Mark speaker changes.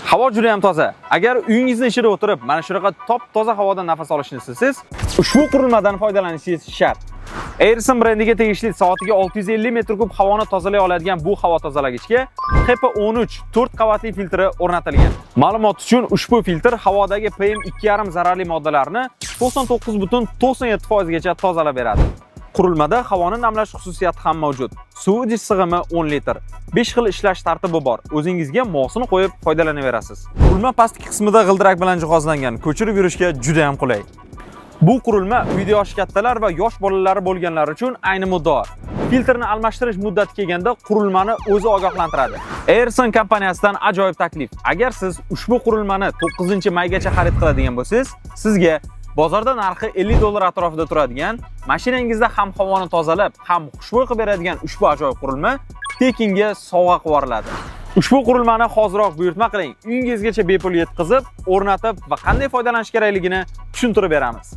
Speaker 1: Havo juda ham toza. Agar uyingizni ichida o'tirib, mana shunaqa top-toza havodan nafas olishni istasangiz, ushbu qurilmadan foydalanishingiz shart. Airson brendiga tegishli soatiga 650 metr kub havoni tozalay oladigan bu havo tozalagichga HP13 4 qavatli filtri o'rnatilgan. Ma'lumot uchun, ushbu filtr havodagi PM2,5 zararli moddalarni 99.97% gacha tozalab beradi. Qurilmada havoni namlash xususiyati ham mavjud. Suv idish sig'imi 10 litr. 5 xil ishlash tartibi bor. O'zingizga mosini qo'yib foydalanaverasiz. Qurilma pastki qismida g'ildirak bilan jihozlangan, ko'chirib yurishga juda ham qulay. Bu qurilma uyda yoshi kattalar va yosh bolalari bo'lganlar uchun ayni muddao. Filtrni almashtirish muddati kelganda qurilmani o'zi ogohlantiradi. Airson kompaniyasidan ajoyib taklif. Agar siz ushbu qurilmani 9-maygacha xarid qiladigan bo'lsangiz, sizga bozorda narxi $50 atrofida turadigan, mashinangizda ham havoni tozalab, ham xushbo'y qilib beradigan ushbu ajoyib qurilma tekinga sovg'a qilib yuboriladi. Ushbu qurilmani hoziroq buyurtma qiling. Uyingizgacha bepul yetkazib, o'rnatib va qanday foydalanish kerakligini tushuntirib beramiz.